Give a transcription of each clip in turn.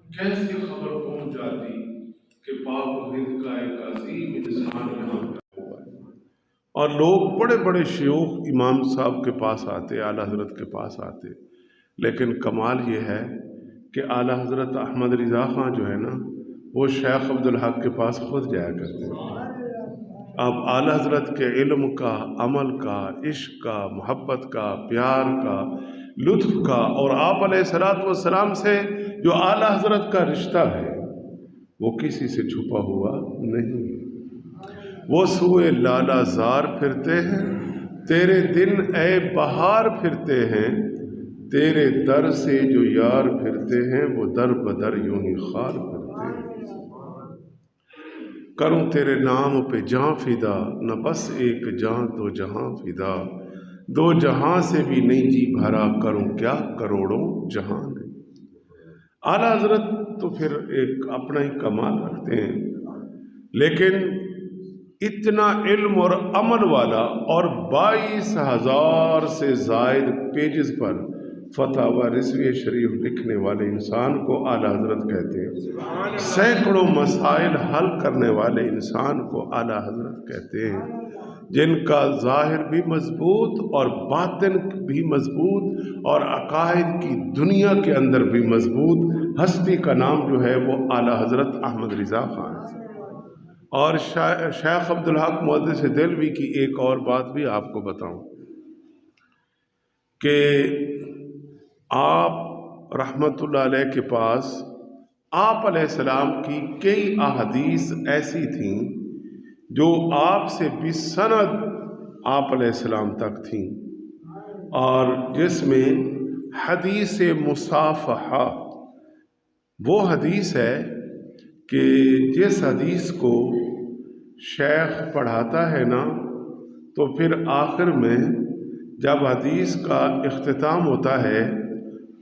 کیسی خبر پہنچ جاتی کہ پاک و ہند کا ایک عظیم انسان یہاں پہ ہوا ہے۔ اور لوگ بڑے بڑے شیوخ امام صاحب کے پاس آتے، اعلیٰ حضرت کے پاس آتے، لیکن کمال یہ ہے کہ اعلیٰ حضرت احمد رضا خان جو ہے نا، وہ شیخ عبدالحق کے پاس خود جایا کرتے ہیں۔ اب اعلیٰ حضرت کے علم کا، عمل کا، عشق کا، محبت کا، پیار کا، لطف کا، اور آپ علیہ السلام سے جو اعلیٰ حضرت کا رشتہ ہے وہ کسی سے چھپا ہوا نہیں۔ وہ سوئے لالا زار پھرتے ہیں، تیرے دن اے بہار پھرتے ہیں، تیرے در سے جو یار پھرتے ہیں وہ در بدر یوں ہی خار پھرتے ہیں۔ کروں تیرے نام پہ جاں فدا، نہ بس ایک جاں دو جہاں فدا، دو جہاں سے بھی نہیں جی بھرا، کروں کیا کروڑوں جہاں نے۔ اعلیٰ حضرت تو پھر ایک اپنا ہی کمال رکھتے ہیں، لیکن اتنا علم اور عمل والا اور 22,000 سے زائد پیجز پر فتاوی رضوی شریف لکھنے والے انسان کو اعلیٰ حضرت کہتے ہیں۔ سینکڑوں مسائل حل کرنے والے انسان کو اعلیٰ حضرت کہتے ہیں، جن کا ظاہر بھی مضبوط اور باطن بھی مضبوط اور عقائد کی دنیا کے اندر بھی مضبوط ہستی کا نام جو ہے وہ اعلیٰ حضرت احمد رضا خان ہے۔ اور شیخ عبدالحق محدث دہلوی کی ایک اور بات بھی آپ کو بتاؤں کہ آپ رحمت اللہ علیہ کے پاس آپ علیہ السلام کی کئی احادیث ایسی تھیں جو آپ سے بسند آپ علیہ السلام تک تھیں، اور جس میں حدیث مصافحہ وہ حدیث ہے کہ جس حدیث کو شیخ پڑھاتا ہے نا تو پھر آخر میں جب حدیث کا اختتام ہوتا ہے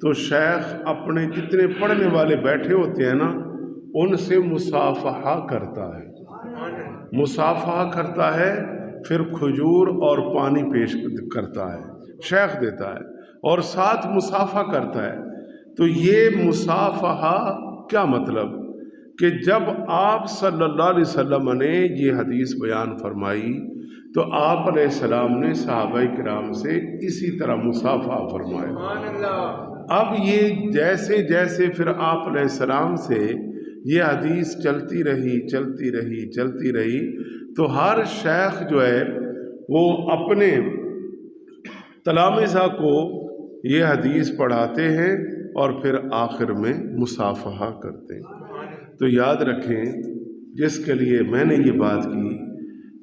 تو شیخ اپنے جتنے پڑھنے والے بیٹھے ہوتے ہیں نا ان سے مصافحہ کرتا ہے، مصافحہ کرتا ہے، پھر کھجور اور پانی پیش کرتا ہے، شیخ دیتا ہے اور ساتھ مصافحہ کرتا ہے۔ تو یہ مصافحہ کیا مطلب کہ جب آپ صلی اللہ علیہ وسلم نے یہ حدیث بیان فرمائی تو آپ علیہ السلام نے صحابہ کرام سے اسی طرح مصافحہ فرمایا۔ اب یہ جیسے جیسے پھر آپ علیہ السلام سے یہ حدیث چلتی رہی تو ہر شیخ جو ہے وہ اپنے تلامذہ کو یہ حدیث پڑھاتے ہیں اور پھر آخر میں مصافحہ کرتے ہیں۔ تو یاد رکھیں، جس کے لیے میں نے یہ بات کی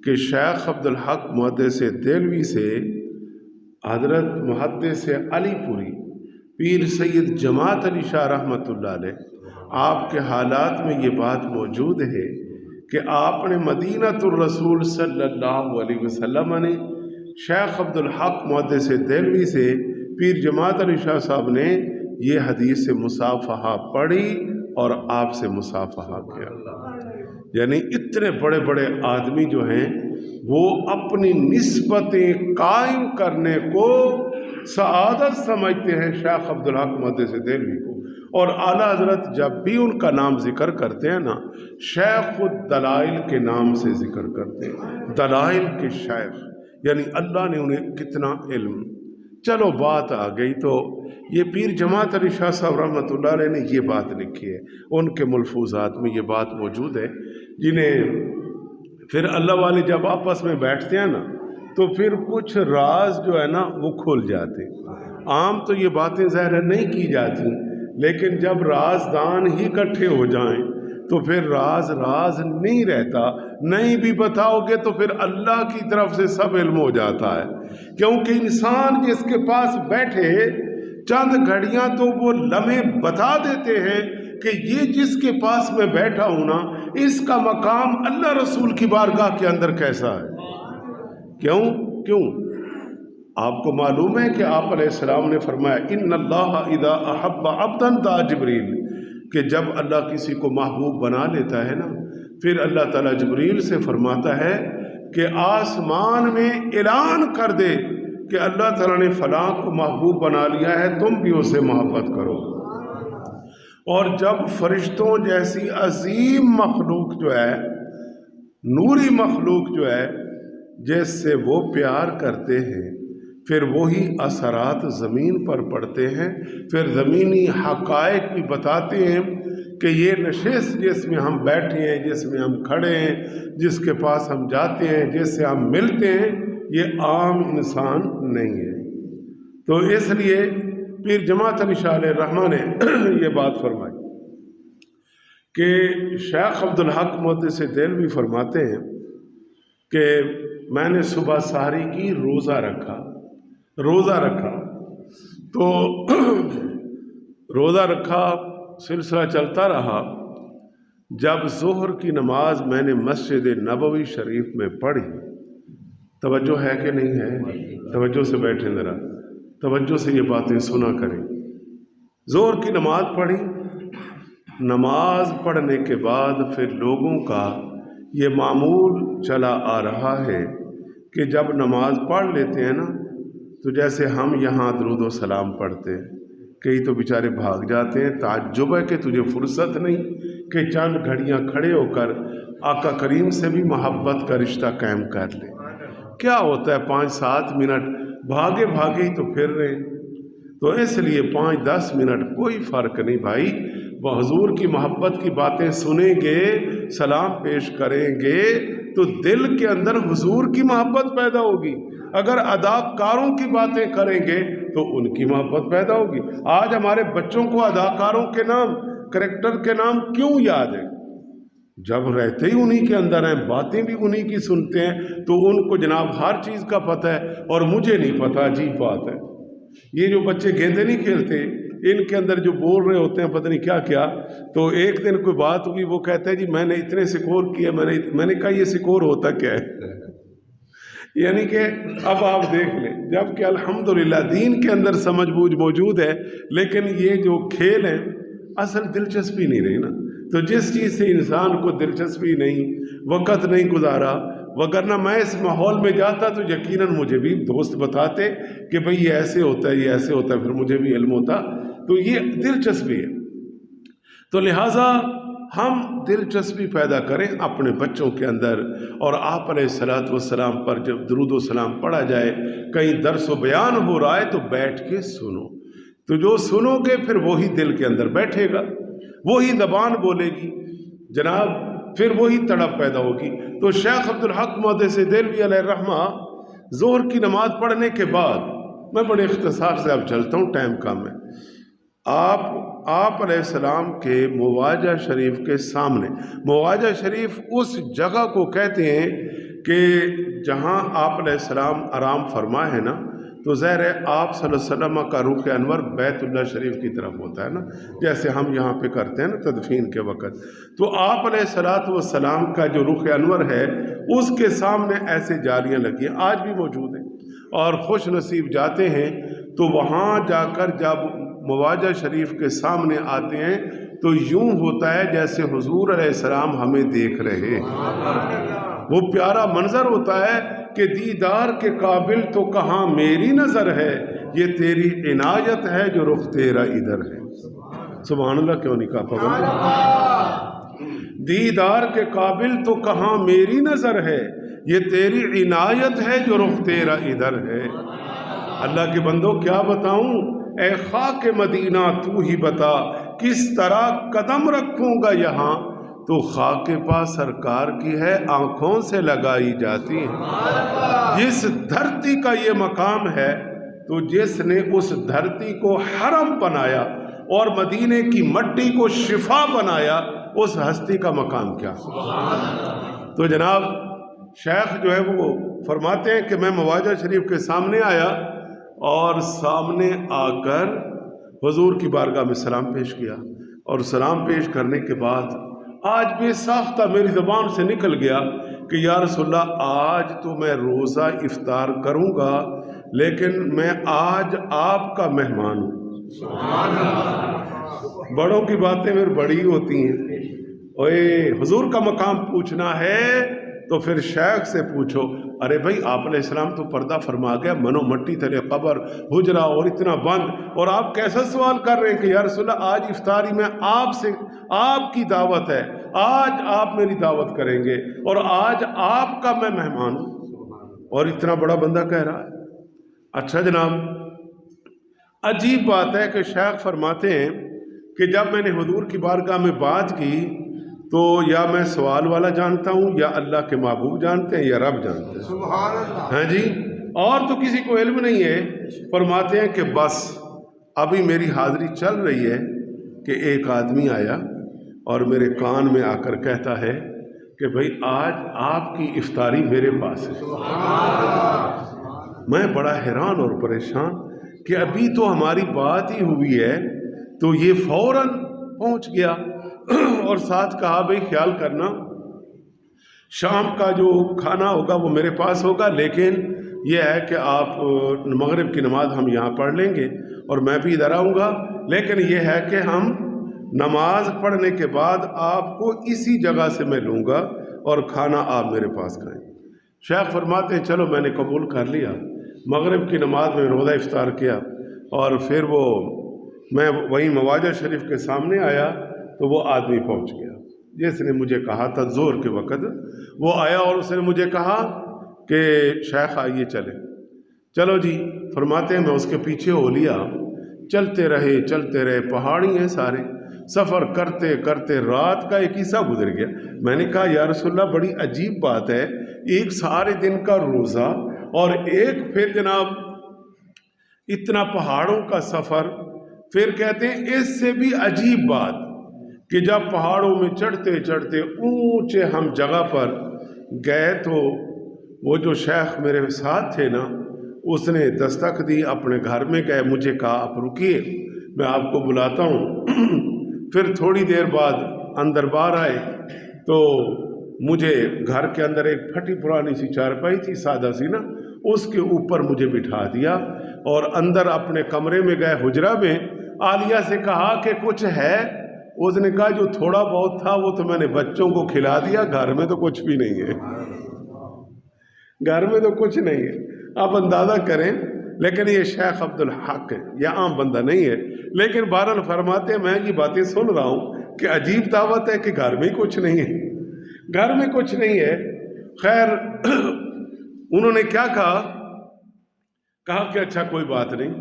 کہ شیخ عبدالحق محدث دہلوی سے حضرت محدث علی پوری پیر سید جماعت علی شاہ رحمۃ اللہ علیہ، آپ کے حالات میں یہ بات موجود ہے کہ آپ نے مدینۃ الرسول صلی اللہ علیہ وسلم نے شیخ عبدالحق محدث دہلوی سے پیر جماعت علی شاہ صاحب نے یہ حدیث مصافحہ پڑھی اور آپ سے مصافحہ کیا۔ یعنی اتنے بڑے بڑے آدمی جو ہیں وہ اپنی نسبتیں قائم کرنے کو سعادت سمجھتے ہیں شیخ عبدالحق محدث دہلوی کو، اور اعلیٰ حضرت جب بھی ان کا نام ذکر کرتے ہیں نا شیخ الدلائل کے نام سے ذکر کرتے ہیں، دلائل کے شیخ، یعنی اللہ نے انہیں کتنا علم۔ چلو بات آ گئی تو یہ پیر جماعت علی شاہ صاحب رحمۃ اللہ علیہ نے یہ بات لکھی ہے، ان کے ملفوظات میں یہ بات موجود ہے، جنہیں پھر اللہ والے جب آپس میں بیٹھتے ہیں نا تو پھر کچھ راز جو ہے نا وہ کھل جاتے ہیں۔ عام تو یہ باتیں ظاہر نہیں کی جاتی، لیکن جب رازدان ہی اکٹھے ہو جائیں تو پھر راز نہیں رہتا، نہیں بھی بتاؤ گے تو پھر اللہ کی طرف سے سب علم ہو جاتا ہے، کیونکہ انسان جس کے پاس بیٹھے چند گھڑیاں تو وہ لمحے بتا دیتے ہیں کہ یہ جس کے پاس میں بیٹھا ہوں نا اس کا مقام اللہ رسول کی بارگاہ کے اندر کیسا ہے۔ کیوں آپ کو معلوم ہے کہ آپ علیہ السلام نے فرمایا ان اللہ اذا احب عبدا دعا جبریل، کہ جب اللہ کسی کو محبوب بنا لیتا ہے نا پھر اللہ تعالیٰ جبریل سے فرماتا ہے کہ آسمان میں اعلان کر دے کہ اللہ تعالیٰ نے فلاں کو محبوب بنا لیا ہے، تم بھی اسے محبت کرو۔ اور جب فرشتوں جیسی عظیم مخلوق جو ہے، نوری مخلوق جو ہے، جس سے وہ پیار کرتے ہیں، پھر وہی اثرات زمین پر پڑتے ہیں، پھر زمینی حقائق بھی بتاتے ہیں کہ یہ نشست جس میں ہم بیٹھے ہیں، جس میں ہم کھڑے ہیں، جس کے پاس ہم جاتے ہیں، جس سے ہم ملتے ہیں، یہ عام انسان نہیں ہے۔ تو اس لیے پیر جماعت علی شاہ علیہ الرحمہ نے یہ بات فرمائی کہ شیخ عبدالحق محدث دہلوی فرماتے ہیں کہ میں نے صبح سحری کی، روزہ رکھا تو روزہ رکھا، سلسلہ چلتا رہا۔ جب ظہر کی نماز میں نے مسجد نبوی شریف میں پڑھی، توجہ ہے کہ نہیں ہے؟ توجہ سے بیٹھیں ذرا، توجہ سے یہ باتیں سنا کریں۔ ظہر کی نماز پڑھی، نماز پڑھنے کے بعد پھر لوگوں کا یہ معمول چلا آ رہا ہے کہ جب نماز پڑھ لیتے ہیں نا، تو جیسے ہم یہاں درود و سلام پڑھتے ہیں، کئی تو بیچارے بھاگ جاتے ہیں، تعجب ہے کہ تجھے فرصت نہیں کہ چند گھڑیاں کھڑے ہو کر آقا کریم سے بھی محبت کا رشتہ قائم کر لے۔ کیا ہوتا ہے 5-7 منٹ بھاگے ہی تو پھر رہے ہیں۔ تو اس لیے 5-10 منٹ کوئی فرق نہیں بھائی، وہ حضور کی محبت کی باتیں سنیں گے، سلام پیش کریں گے تو دل کے اندر حضور کی محبت پیدا ہوگی۔ اگر اداکاروں کی باتیں کریں گے تو ان کی محبت پیدا ہوگی۔ آج ہمارے بچوں کو اداکاروں کے نام، کریکٹر کے نام کیوں یاد ہے؟ جب رہتے ہی انہی کے اندر ہیں، باتیں بھی انہی کی سنتے ہیں، تو ان کو جناب ہر چیز کا پتہ ہے اور مجھے نہیں پتہ۔ عجیب بات ہے، یہ جو بچے گیندے نہیں کھیلتے، ان کے اندر جو بول رہے ہوتے ہیں پتہ نہیں کیا کیا۔ تو ایک دن کوئی بات ہوئی، وہ کہتا ہے جی میں نے اتنے سکور کیے، میں نے کہا یہ سکور ہوتا کیا ہے؟ یعنی کہ اب آپ دیکھ لیں، جب کہ الحمدللہ دین کے اندر سمجھ بوجھ موجود ہے، لیکن یہ جو کھیل ہیں اصل دلچسپی نہیں رہی نا۔ تو جس چیز سے انسان کو دلچسپی نہیں، وقت نہیں گزارا، وگرنہ میں اس ماحول میں جاتا تو یقیناً مجھے بھی دوست بتاتے کہ بھئی یہ ایسے ہوتا ہے، یہ ایسے ہوتا ہے، پھر مجھے بھی علم ہوتا۔ تو یہ دلچسپی ہے۔ تو لہٰذا ہم دلچسپی پیدا کریں اپنے بچوں کے اندر، اور آپ علیہ الصلوۃ والسلام پر جب درود و سلام پڑھا جائے، کہیں درس و بیان ہو رہا ہے تو بیٹھ کے سنو، تو جو سنو گے پھر وہی دل کے اندر بیٹھے گا، وہی زبان بولے گی جناب، پھر وہی تڑپ پیدا ہوگی۔ تو شیخ عبدالحق محدث دہلوی علیہ الرحمہ ظہر کی نماز پڑھنے کے بعد، میں بڑے اختصار سے اب چلتا ہوں، ٹائم کم ہے، آپ علیہ السلام کے مواجہ شریف کے سامنے، مواجہ شریف اس جگہ کو کہتے ہیں کہ جہاں آپ علیہ السلام آرام فرما ہے نا، تو ظاہر ہے آپ صلی اللہ علیہ وسلم کا رخ انور بیت اللہ شریف کی طرف ہوتا ہے نا، جیسے ہم یہاں پہ کرتے ہیں نا تدفین کے وقت۔ تو آپ علیہ الصلوۃ والسلام کا جو رخ انور ہے، اس کے سامنے ایسے جالیاں لگی ہیں، آج بھی موجود ہیں، اور خوش نصیب جاتے ہیں تو وہاں جا کر جب مواجہ شریف کے سامنے آتے ہیں تو یوں ہوتا ہے جیسے حضور علیہ السلام ہمیں دیکھ رہے ہیں۔ وہ پیارا منظر ہوتا ہے کہ دیدار کے قابل تو کہاں میری نظر ہے، یہ تیری عنایت ہے جو رخ تیرا ادھر ہے۔ سبحان اللہ، کیوں نہیں کہا پابند؟ دیدار کے قابل تو کہاں میری نظر ہے، یہ تیری عنایت ہے جو رخ تیرا ادھر ہے۔ اللہ کے بندوں کیا بتاؤں، اے خاک مدینہ تو ہی بتا، کس طرح قدم رکھوں گا یہاں، تو خاک پا سرکار کی ہے آنکھوں سے لگائی جاتی ہے۔ جس دھرتی کا یہ مقام ہے، تو جس نے اس دھرتی کو حرم بنایا اور مدینے کی مٹی کو شفا بنایا، اس ہستی کا مقام کیا؟ تو جناب شیخ جو ہے وہ فرماتے ہیں کہ میں مواجہ شریف کے سامنے آیا اور سامنے آ کر حضور کی بارگاہ میں سلام پیش کیا، اور سلام پیش کرنے کے بعد آج بے ساختہ میری زبان سے نکل گیا کہ یا رسول اللہ آج تو میں روزہ افطار کروں گا، لیکن میں آج آپ کا مہمان ہوں۔ سبحان اللہ۔ بڑوں کی باتیں پھر بڑی ہوتی ہیں، اوے حضور کا مقام پوچھنا ہے تو پھر شیخ سے پوچھو، ارے بھائی آپ علیہ السلام تو پردہ فرما گیا، منو مٹی تلے قبر حجرہ اور اتنا بند، اور آپ کیسا سوال کر رہے ہیں کہ یا رسول اللہ آج افطاری میں آپ کی دعوت ہے، آج آپ میری دعوت کریں گے اور آج آپ کا میں مہمان ہوں، اور اتنا بڑا بندہ کہہ رہا ہے۔ اچھا جناب، عجیب بات ہے کہ شیخ فرماتے ہیں کہ جب میں نے حضور کی بارگاہ میں بات کی تو یا میں سوال والا جانتا ہوں یا اللہ کے محبوب جانتے ہیں یا رب جانتے ہیں، سبحان اللہ، ہاں جی، اور تو کسی کو علم نہیں ہے۔ فرماتے ہیں کہ بس ابھی میری حاضری چل رہی ہے کہ ایک آدمی آیا اور میرے کان میں آ کر کہتا ہے کہ بھئی آج آپ کی افطاری میرے پاس ہے۔ میں بڑا حیران اور پریشان کہ ابھی تو ہماری بات ہی ہوئی ہے، تو یہ فوراً پہنچ گیا اور ساتھ کہا بھئی خیال کرنا شام کا جو کھانا ہوگا وہ میرے پاس ہوگا، لیکن یہ ہے کہ آپ مغرب کی نماز ہم یہاں پڑھ لیں گے اور میں بھی ادھر آؤں گا، لیکن یہ ہے کہ ہم نماز پڑھنے کے بعد آپ کو اسی جگہ سے میں لوں گا اور کھانا آپ میرے پاس کھائیں۔ شیخ فرماتے ہیں چلو میں نے قبول کر لیا، مغرب کی نماز میں روزہ افطار کیا اور پھر میں وہیں مواجہ شریف کے سامنے آیا تو وہ آدمی پہنچ گیا جس نے مجھے کہا تھا ظہر کے وقت، وہ آیا اور اس نے مجھے کہا کہ شیخ آئیے چلو جی۔ فرماتے ہیں میں اس کے پیچھے ہو لیا، چلتے رہے، پہاڑی ہیں سارے، سفر کرتے کرتے رات کا ایک حصہ گزر گیا۔ میں نے کہا یا رسول اللہ بڑی عجیب بات ہے، ایک سارے دن کا روزہ اور ایک پھر جناب اتنا پہاڑوں کا سفر۔ پھر کہتے ہیں اس سے بھی عجیب بات کہ جب پہاڑوں میں چڑھتے چڑھتے اونچے ہم جگہ پر گئے تو وہ جو شیخ میرے ساتھ تھے نا، اس نے دستک دی، اپنے گھر میں گئے، مجھے کہا آپ رکیے میں آپ کو بلاتا ہوں۔ پھر تھوڑی دیر بعد اندر باہر آئے تو مجھے گھر کے اندر ایک پھٹی پرانی سی چارپائی تھی سادہ سی نا، اس کے اوپر مجھے بٹھا دیا اور اندر اپنے کمرے میں گئے حجرہ میں، عالیہ سے کہا کہ کچھ ہے؟ اس نے کہا جو تھوڑا بہت تھا وہ تو میں نے بچوں کو کھلا دیا، گھر میں تو کچھ بھی نہیں ہے، گھر میں تو کچھ نہیں ہے۔ آپ اندازہ کریں، لیکن یہ شیخ عبدالحق ہے، یہ عام بندہ نہیں ہے، لیکن بہرحال فرماتے ہیں میں یہ باتیں سن رہا ہوں کہ عجیب دعوت ہے کہ گھر میں کچھ نہیں ہے، گھر میں کچھ نہیں ہے۔ خیر انہوں نے کیا کہا کہ اچھا کوئی بات نہیں،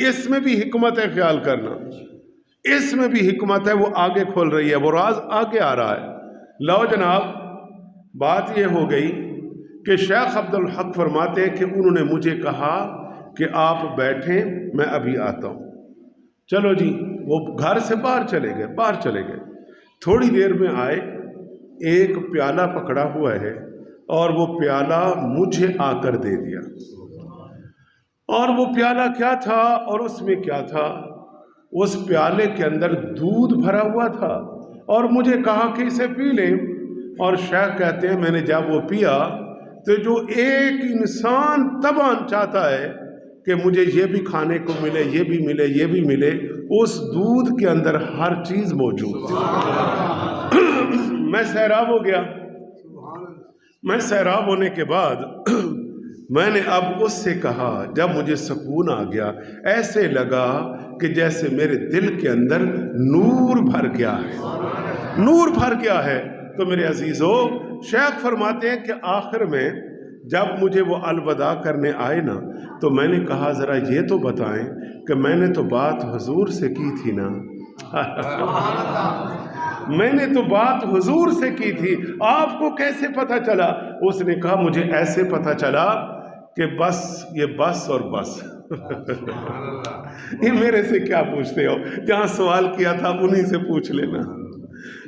اس میں بھی حکمت ہے، خیال کرنا اس میں بھی حکمت ہے، وہ آگے کھول رہی ہے، وہ راز آگے آ رہا ہے۔ لو جناب بات یہ ہو گئی کہ شیخ عبدالحق فرماتے ہیں کہ انہوں نے مجھے کہا کہ آپ بیٹھیں میں ابھی آتا ہوں۔ چلو جی، وہ گھر سے باہر چلے گئے، تھوڑی دیر میں آئے، ایک پیالہ پکڑا ہوا ہے اور وہ پیالہ مجھے آ کر دے دیا، اور وہ پیالہ کیا تھا اور اس میں کیا تھا؟ اس پیالے کے اندر دودھ بھرا ہوا تھا اور مجھے کہا کہ اسے پی لیں، اور شیخ کہتے ہیں میں نے جب وہ پیا تو جو ایک انسان طبعاً چاہتا ہے کہ مجھے یہ بھی کھانے کو ملے، یہ بھی ملے، یہ بھی ملے، اس دودھ کے اندر ہر چیز موجود تھی۔ میں سیراب ہو گیا، میں سیراب ہونے کے بعد میں نے اب اس سے کہا، جب مجھے سکون آ گیا، ایسے لگا کہ جیسے میرے دل کے اندر نور بھر گیا ہے، نور بھر گیا ہے۔ تو میرے عزیزو، شیخ فرماتے ہیں کہ آخر میں جب مجھے وہ الوداع کرنے آئے نا تو میں نے کہا ذرا یہ تو بتائیں کہ میں نے تو بات حضور سے کی تھی نا، میں نے تو بات حضور سے کی تھی، آپ کو کیسے پتہ چلا؟ اس نے کہا مجھے ایسے پتہ چلا کہ بس یہ بس اور بس یہ میرے سے کیا پوچھتے ہو، جہاں سوال کیا تھا انہی سے پوچھ لینا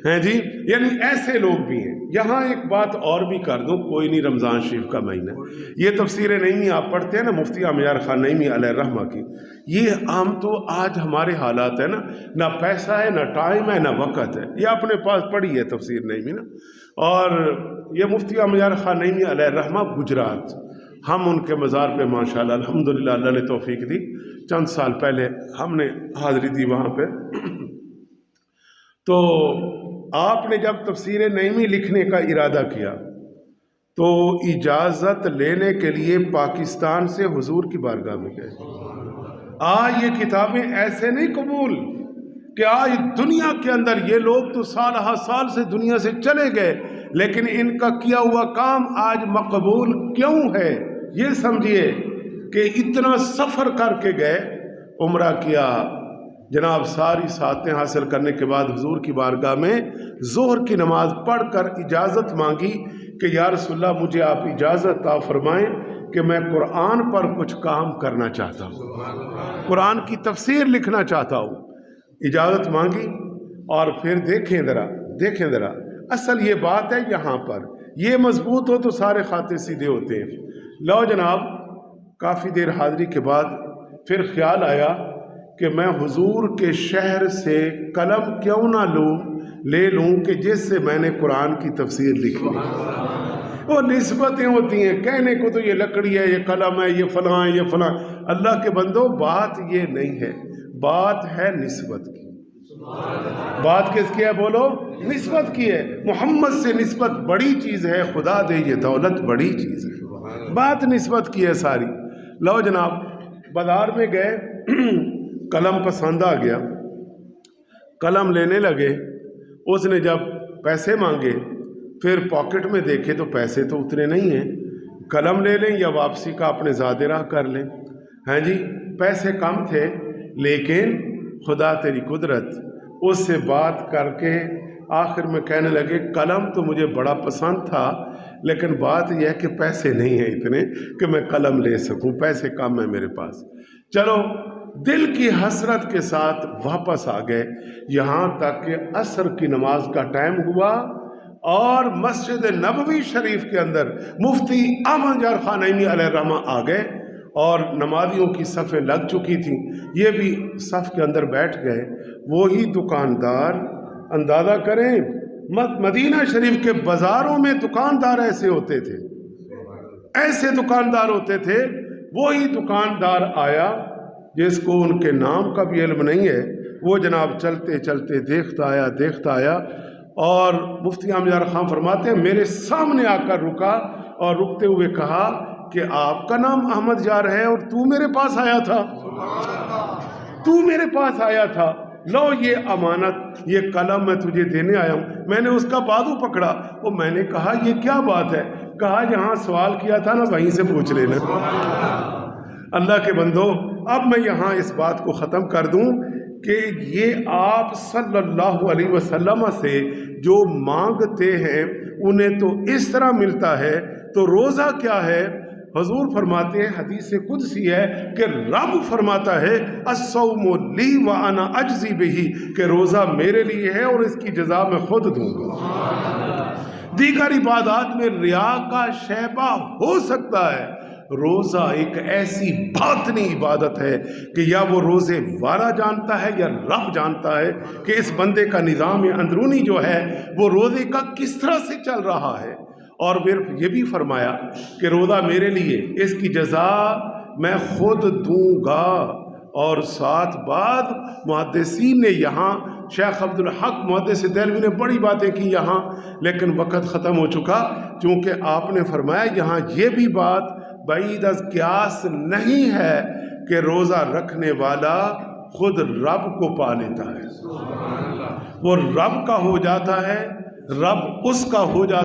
ہے جی۔ یعنی ایسے لوگ بھی ہیں۔ یہاں ایک بات اور بھی کر دوں، کوئی نہیں، رمضان شریف کا مہینہ، یہ تفسیر نعیمی آپ پڑھتے ہیں نا مفتی امیار خان نعیمی علیہ الرحمہ کی، یہ عام تو آج ہمارے حالات ہے نا، نہ پیسہ ہے، نہ ٹائم ہے، نہ وقت ہے، یہ اپنے پاس پڑھی ہے تفسیر نعیمی نا، اور یہ مفتی امیار خان نعیمی علیہ الرحمہ گجرات، ہم ان کے مزار پہ ماشاءاللہ الحمدللہ اللہ نے توفیق دی، چند سال پہلے ہم نے حاضری دی وہاں پہ۔ تو آپ نے جب تفسیر نعیمی لکھنے کا ارادہ کیا تو اجازت لینے کے لیے پاکستان سے حضور کی بارگاہ میں گئے. آج یہ کتابیں ایسے نہیں قبول کہ آج دنیا کے اندر یہ لوگ تو سال ہا سال سے دنیا سے چلے گئے، لیکن ان کا کیا ہوا کام آج مقبول کیوں ہے؟ یہ سمجھیے کہ اتنا سفر کر کے گئے، عمرہ کیا، جناب ساری سعادتیں حاصل کرنے کے بعد حضور کی بارگاہ میں ظہر کی نماز پڑھ کر اجازت مانگی کہ یا رسول اللہ مجھے آپ اجازت عطا فرمائیں کہ میں قرآن پر کچھ کام کرنا چاہتا ہوں، قرآن کی تفسیر لکھنا چاہتا ہوں. اجازت مانگی اور پھر دیکھیں ذرا اصل یہ بات ہے یہاں پر یہ مضبوط ہو تو سارے خاتے سیدھے ہوتے ہیں. لو جناب کافی دیر حاضری کے بعد پھر خیال آیا کہ میں حضور کے شہر سے قلم کیوں نہ لے لوں کہ جس سے میں نے قرآن کی تفسیر لکھی. وہ نسبتیں ہوتی ہیں، کہنے کو تو یہ لکڑی ہے، یہ قلم ہے، یہ فلاں ہے، یہ فلاں. اللہ کے بندو بات یہ نہیں ہے، بات ہے نسبت کی. بات کس کی ہے بولو؟ نسبت کی ہے. محمد سے نسبت بڑی چیز ہے، خدا دے یہ دولت بڑی چیز ہے. بات نسبت کی ہے ساری. لو جناب بازار میں گئے، قلم پسند آ گیا، قلم لینے لگے. اس نے جب پیسے مانگے پھر پاکٹ میں دیکھے تو پیسے تو اتنے نہیں ہیں. قلم لے لیں یا واپسی کا اپنے زیادہ راہ کر لیں. ہاں جی پیسے کم تھے لیکن خدا تیری قدرت، اس سے بات کر کے آخر میں کہنے لگے قلم تو مجھے بڑا پسند تھا لیکن بات یہ ہے کہ پیسے نہیں ہیں اتنے کہ میں قلم لے سکوں، پیسے کم ہیں میرے پاس. چلو دل کی حسرت کے ساتھ واپس آ گئے، یہاں تک کہ عصر کی نماز کا ٹائم ہوا اور مسجد نبوی شریف کے اندر مفتی احمد یار خان نعیمی علیہ الرحمہ آ گئے اور نمازیوں کی صفیں لگ چکی تھیں، یہ بھی صف کے اندر بیٹھ گئے. وہی دکاندار، اندازہ کریں مدینہ شریف کے بازاروں میں دکاندار ایسے ہوتے تھے، ایسے دکاندار ہوتے تھے. وہی دکاندار آیا جس کو ان کے نام کا بھی علم نہیں ہے، وہ جناب چلتے چلتے دیکھتا آیا اور مفتی احمد یار خان فرماتے ہیں میرے سامنے آ کر رکا اور رکتے ہوئے کہا کہ آپ کا نام احمد یار ہے اور تو میرے پاس آیا تھا. لو یہ امانت، یہ قلم میں تجھے دینے آیا ہوں. میں نے اس کا بازو پکڑا، وہ میں نے کہا یہ کیا بات ہے؟ کہا جہاں سوال کیا تھا نا وہیں سے پوچھ لینا. اللہ کے بندو اب میں یہاں اس بات کو ختم کر دوں کہ یہ آپ صلی اللہ علیہ وسلم سے جو مانگتے ہیں انہیں تو اس طرح ملتا ہے، تو روزہ کیا ہے؟ حضور فرماتے ہیں، حدیث قدسی ہے کہ رب فرماتا ہے الصوم لی وانا اجزی بہی، کہ روزہ میرے لیے ہے اور اس کی جزا میں خود دوں گا. دیگر عبادات میں ریا کا شیبہ ہو سکتا ہے، روزہ ایک ایسی باطنی عبادت ہے کہ یا وہ روزے والا جانتا ہے یا رب جانتا ہے کہ اس بندے کا نظام اندرونی جو ہے وہ روزے کا کس طرح سے چل رہا ہے. اور پھر یہ بھی فرمایا کہ روزہ میرے لیے، اس کی جزا میں خود دوں گا. اور ساتھ بعد محدثین نے یہاں شیخ عبدالحق محدث دہلوی نے بڑی باتیں کی یہاں، لیکن وقت ختم ہو چکا چونکہ آپ نے فرمایا یہاں یہ بھی بات بعید از قیاس نہیں ہے کہ روزہ رکھنے والا خود رب کو پا لیتا ہے، وہ رب کا ہو جاتا ہے، رب اس کا ہو جاتا ہے.